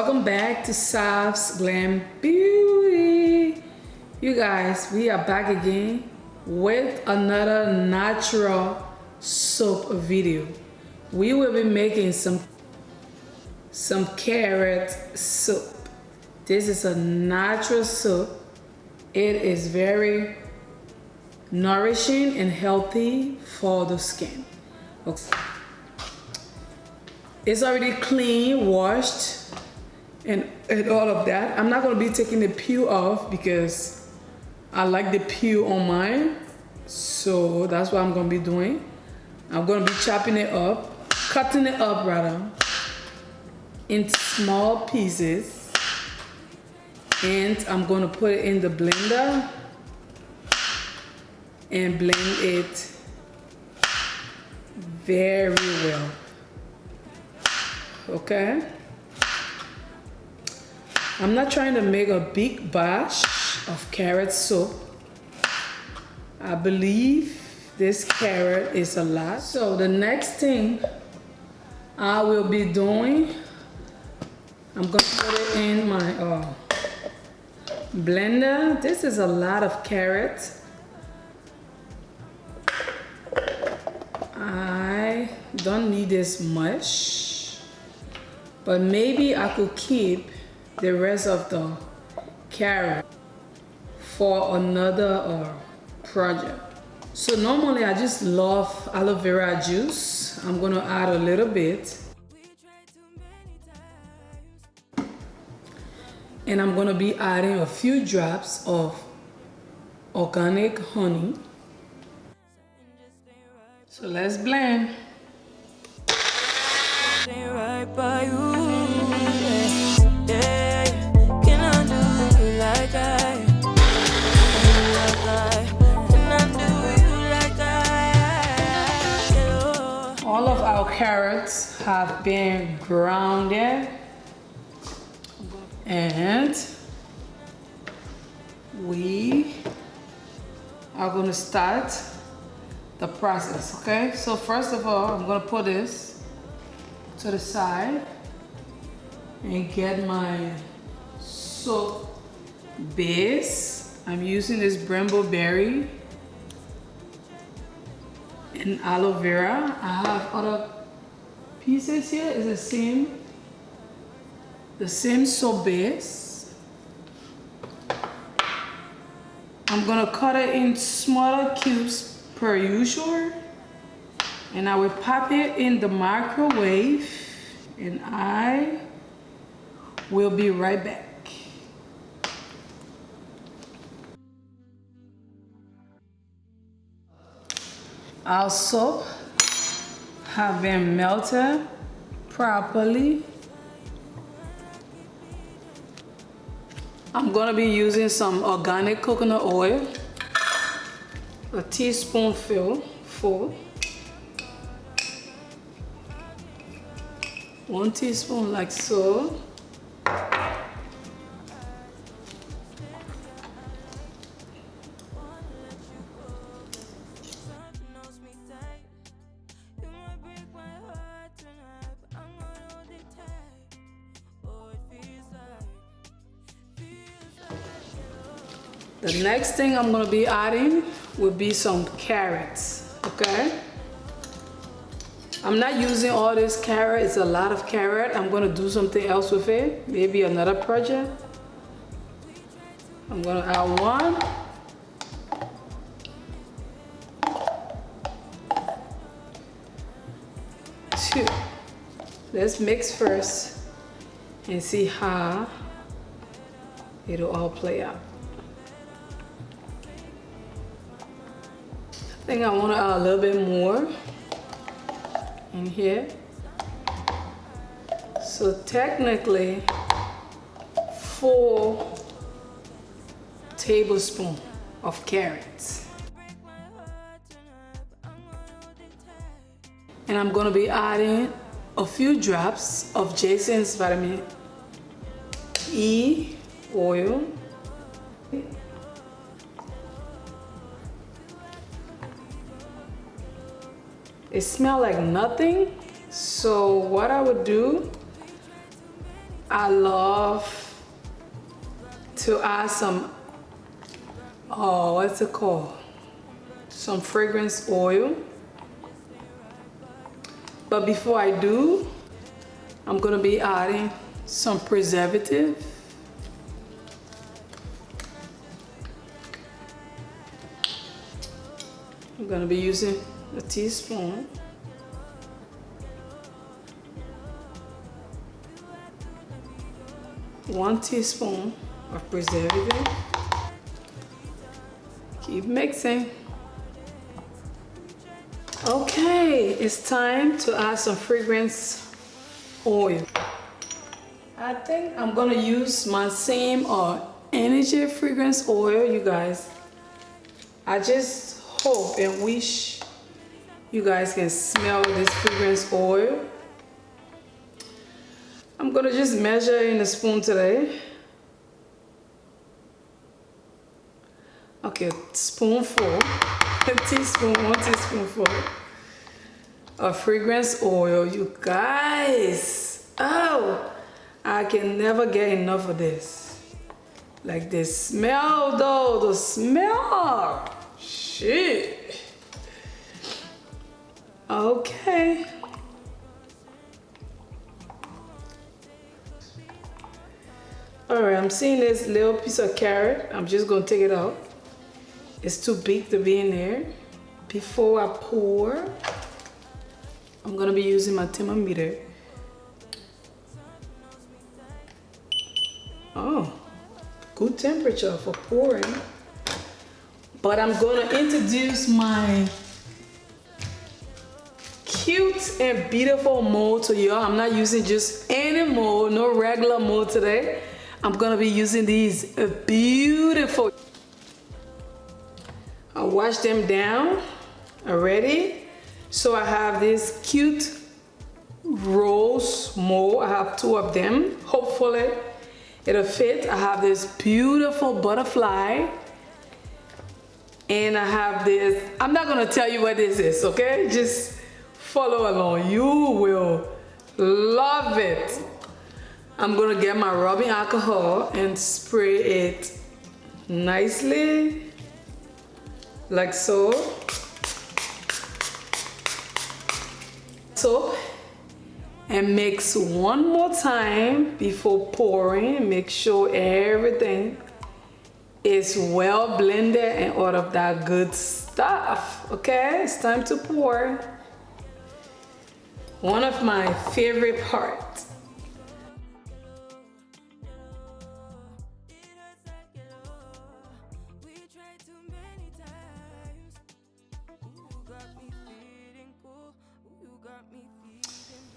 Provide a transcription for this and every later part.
welcome back to Saf's Glam Beauty. You guys, we are back again with another natural soap video. We will be making some carrot soap. This is a natural soap. It is very nourishing and healthy for the skin. Okay. It's already clean, washed, and all of that. I'm not gonna be taking the peel off because I like the peel on mine. So that's what I'm gonna be doing. I'm gonna be chopping it up, cutting it up rather, into small pieces. And I'm gonna put it in the blender and blend it very well. Okay? I'm not trying to make a big batch of carrot soap. I believe this carrot is a lot. So the next thing I will be doing, I'm gonna put it in my blender. This is a lot of carrots. I don't need this much, but maybe I could keep the rest of the carrot for another project. So normally I just love aloe vera juice. I'm gonna add a little bit. And I'm gonna be adding a few drops of organic honey. So let's blend. All of our carrots have been grounded, and we are going to start the process. Okay, so first of all, I'm going to put this to the side and get my soap base. I'm using this brambleberry and aloe vera. I have other pieces here. It's the same soap base. I'm gonna cut it in smaller cubes per usual, and I will pop it in the microwave, and I will be right back. Our soap have been melted properly. I'm gonna be using some organic coconut oil, a teaspoonful full, 1 teaspoon like so. The next thing I'm gonna be adding will be some carrots, okay? I'm not using all this carrot, it's a lot of carrot. I'm gonna do something else with it, maybe another project. I'm gonna add 1. Two. Let's mix first and see how it'll all play out. I think I want to add a little bit more in here. So technically 4 tablespoons of carrots. And I'm going to be adding a few drops of Jason's vitamin E oil. It smells like nothing. So what I would do, I love to add some, oh, what's it called? Some fragrance oil. But before I do, I'm gonna be adding some preservative. I'm gonna be using a teaspoon. One teaspoon of preservative. Keep mixing. Okay, it's time to add some fragrance oil. I think I'm gonna use my same energy fragrance oil, you guys. I just hope and wish you guys can smell this fragrance oil. I'm gonna just measure in a spoon today. Okay, spoonful, a teaspoon, 1 teaspoonful of fragrance oil, you guys. Oh, I can never get enough of this. Like the smell though, the smell. Shit. Okay. All right, I'm seeing this little piece of carrot. I'm just gonna take it out. It's too big to be in there. Before I pour, I'm gonna be using my thermometer. Oh, good temperature for pouring. But I'm gonna introduce my cute and beautiful mold to y'all. I'm not using just any mold, no regular mold today. I'm gonna be using these beautiful. I washed them down already. So I have this cute rose mold. I have 2 of them. Hopefully it'll fit. I have this beautiful butterfly. And I have this, I'm not gonna tell you what this is, okay? Just follow along. You will love it. I'm gonna get my rubbing alcohol and spray it nicely, like so. And mix one more time before pouring. Make sure everything is well blended and all of that good stuff. Okay, it's time to pour. One of my favorite parts.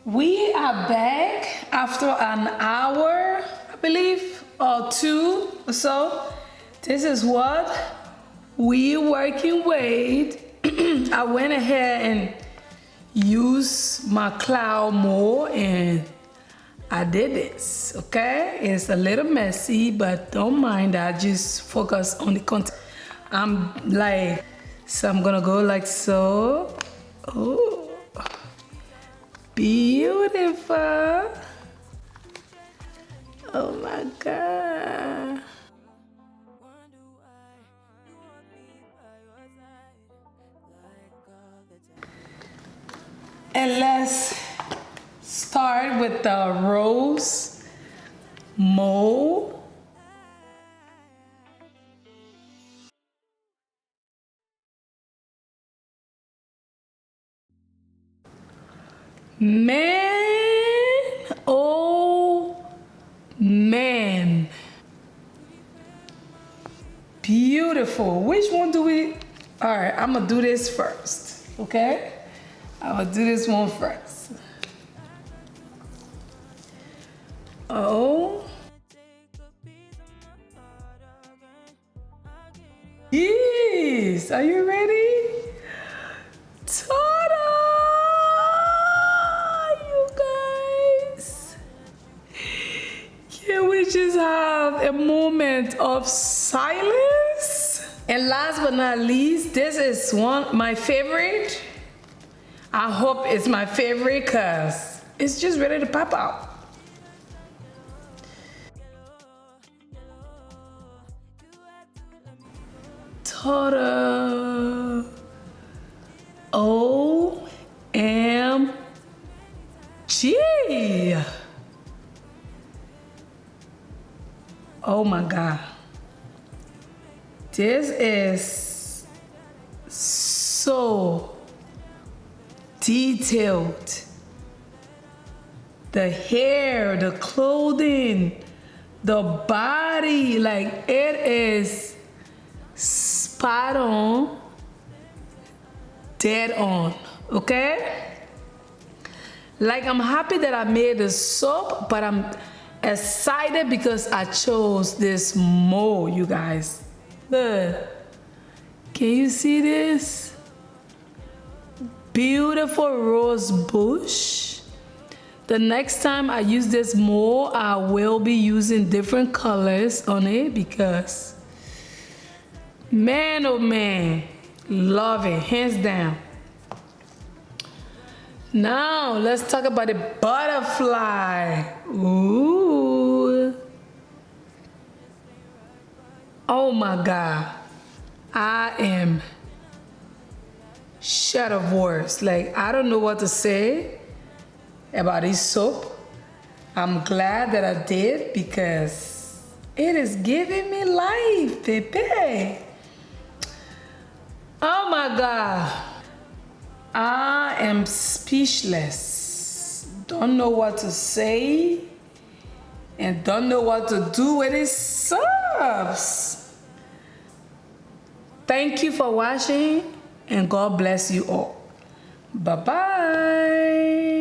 We are back after an hour, I believe, or 2 or so. This is what we're working with. I went ahead and used my cloud mold and I did this, okay? It's a little messy, but don't mind, I just focus on the content. I'm like, so I'm gonna go like so. Oh. Beautiful. Oh my God. And let's start with the rose mold. Man, oh man. Beautiful. Which one do we? All right, I'm gonna do this first, okay? I'm gonna do this one first. Oh. Yes, are you ready? Ta-da! You guys. Can we just have a moment of silence? And last but not least, this is my favorite. I hope it's my favorite because it's just ready to pop out. Soda. OMG. Oh my God. This is so detailed. The hair, the clothing, the body, like it is spot on, dead on, okay? Like I'm happy that I made the soap, but I'm excited because I chose this mold, you guys. Look, can you see this? Beautiful rose bush. The next time I use this mold, I will be using different colors on it because, man, oh man, love it, hands down. Now, let's talk about the butterfly. Ooh. Oh my God. I am shut of words. Like, I don't know what to say about this soap. I'm glad that I did because it is giving me life, baby. Oh my God. I am speechless. Don't know what to say and don't know what to do with these soaps. Thank you for watching and God bless you all. Bye-bye.